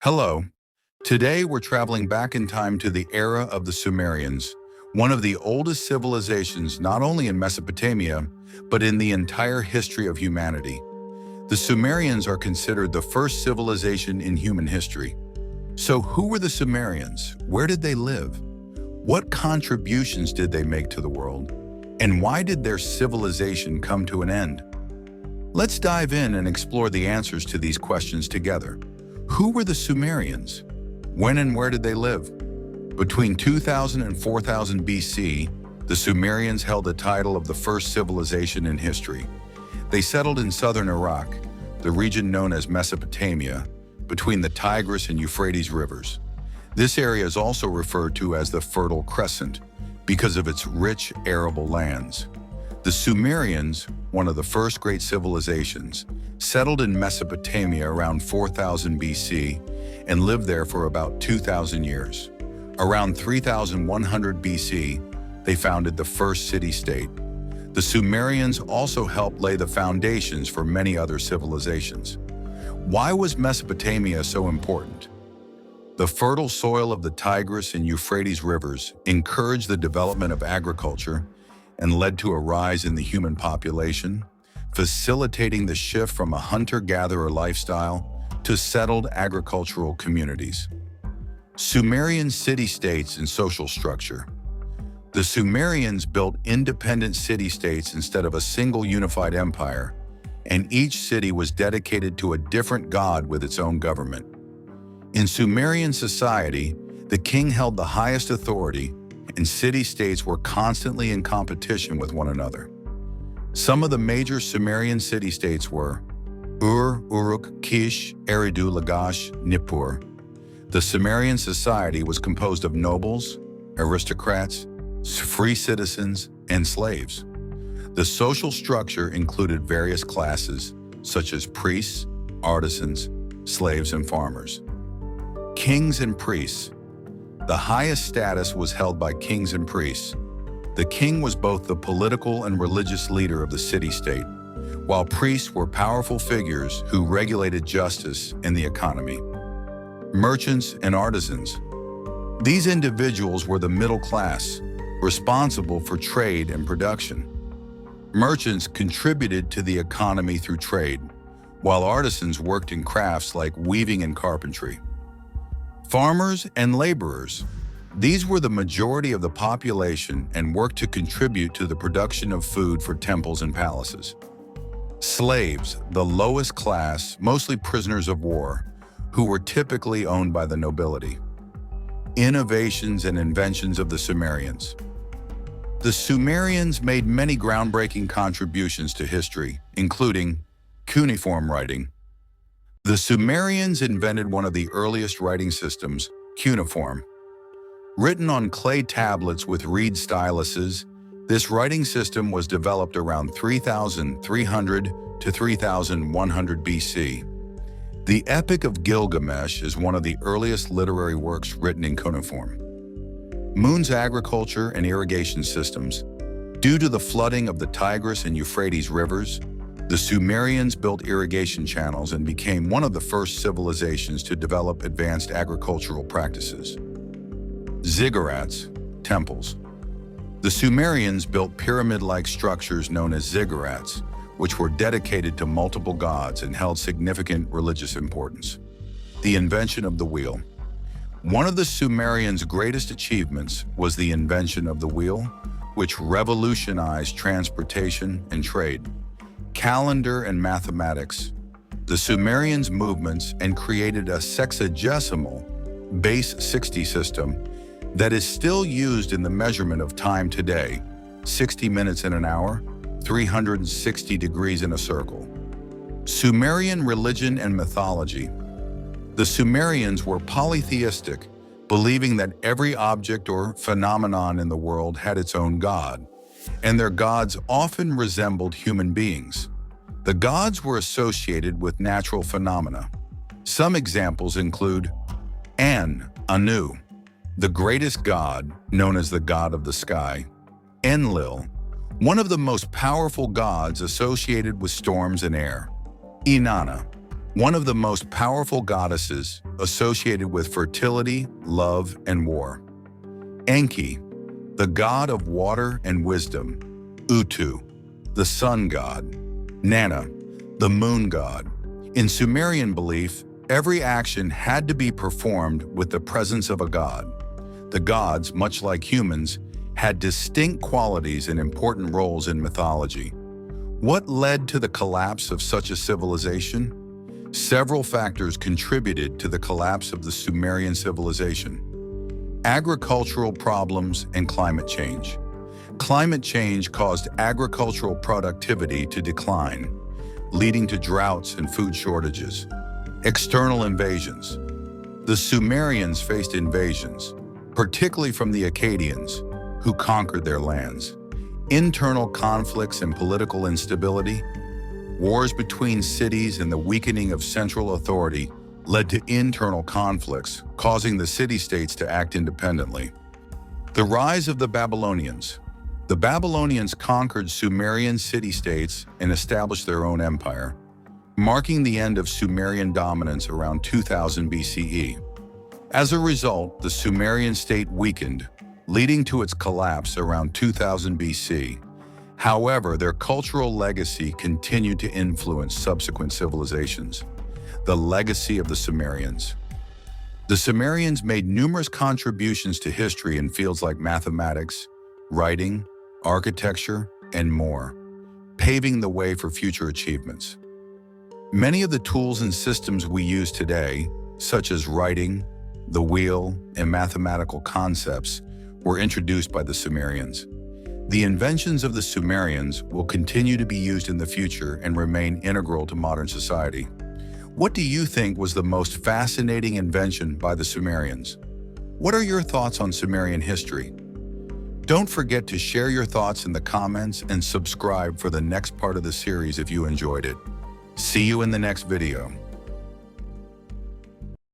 Hello. Today we're traveling back in time to the era of the Sumerians, one of the oldest civilizations not only in Mesopotamia, but in the entire history of humanity. The Sumerians are considered the first civilization in human history. So who were the Sumerians? Where did they live? What contributions did they make to the world? And why did their civilization come to an end? Let's dive in and explore the answers to these questions together. Who were the Sumerians? When and where did they live? Between 2000 and 4000 BC, the Sumerians held the title of the first civilization in history. They settled in southern Iraq, the region known as Mesopotamia, between the Tigris and Euphrates rivers. This area is also referred to as the Fertile Crescent because of its rich arable lands. The Sumerians, one of the first great civilizations, settled in Mesopotamia around 4000 BC and lived there for about 2,000 years. Around 3100 BC, they founded the first city-state. The Sumerians also helped lay the foundations for many other civilizations. Why was Mesopotamia so important? The fertile soil of the Tigris and Euphrates rivers encouraged the development of agriculture and led to a rise in the human population, facilitating the shift from a hunter-gatherer lifestyle to settled agricultural communities. Sumerian city-states and social structure. The Sumerians built independent city-states instead of a single unified empire, and each city was dedicated to a different god with its own government. In Sumerian society, the king held the highest authority, and city-states were constantly in competition with one another. Some of the major Sumerian city-states were Ur, Uruk, Kish, Eridu, Lagash, Nippur. The Sumerian society was composed of nobles, aristocrats, free citizens, and slaves. The social structure included various classes, such as priests, artisans, slaves, and farmers. Kings and priests. The highest status was held by kings and priests. The king was both the political and religious leader of the city-state, while priests were powerful figures who regulated justice and the economy. Merchants and artisans. These individuals were the middle class, responsible for trade and production. Merchants contributed to the economy through trade, while artisans worked in crafts like weaving and carpentry. Farmers and laborers. These were the majority of the population and worked to contribute to the production of food for temples and palaces. Slaves, the lowest class, mostly prisoners of war, who were typically owned by the nobility. Innovations and inventions of the Sumerians. The Sumerians made many groundbreaking contributions to history, including cuneiform writing. The Sumerians invented one of the earliest writing systems, cuneiform. Written on clay tablets with reed styluses, this writing system was developed around 3300 to 3100 BC. The Epic of Gilgamesh is one of the earliest literary works written in cuneiform. Moon's agriculture and irrigation systems. Due to the flooding of the Tigris and Euphrates rivers, the Sumerians built irrigation channels and became one of the first civilizations to develop advanced agricultural practices. Ziggurats, temples. The Sumerians built pyramid-like structures known as ziggurats, which were dedicated to multiple gods and held significant religious importance. The invention of the wheel. One of the Sumerians' greatest achievements was the invention of the wheel, which revolutionized transportation and trade. Calendar and mathematics. The Sumerians' movements and created a sexagesimal, base 60 system that is still used in the measurement of time today, 60 minutes in an hour, 360 degrees in a circle. Sumerian religion and mythology. The Sumerians were polytheistic, believing that every object or phenomenon in the world had its own god, and their gods often resembled human beings. The gods were associated with natural phenomena. Some examples include Anu, the greatest god, known as the god of the sky; Enlil, one of the most powerful gods associated with storms and air; Inanna, one of the most powerful goddesses associated with fertility, love, and war. Enki, the god of water and wisdom. Utu, the sun god. Nana, the moon god. In Sumerian belief, every action had to be performed with the presence of a god. The gods, much like humans, had distinct qualities and important roles in mythology. What led to the collapse of such a civilization? Several factors contributed to the collapse of the Sumerian civilization. Agricultural problems and climate change. Climate change caused agricultural productivity to decline, leading to droughts and food shortages. External invasions. The Sumerians faced invasions, particularly from the Akkadians, who conquered their lands. Internal conflicts and political instability. Wars between cities and the weakening of central authority led to internal conflicts, causing the city-states to act independently. The rise of the Babylonians. The Babylonians conquered Sumerian city-states and established their own empire, marking the end of Sumerian dominance around 2000 BCE. As a result, the Sumerian state weakened, leading to its collapse around 2000 BC. However, their cultural legacy continued to influence subsequent civilizations. The legacy of the Sumerians. The Sumerians made numerous contributions to history in fields like mathematics, writing, architecture, and more, paving the way for future achievements. Many of the tools and systems we use today, such as writing, the wheel, and mathematical concepts, were introduced by the Sumerians. The inventions of the Sumerians will continue to be used in the future and remain integral to modern society. What do you think was the most fascinating invention by the Sumerians? What are your thoughts on Sumerian history? Don't forget to share your thoughts in the comments and subscribe for the next part of the series if you enjoyed it. See you in the next video.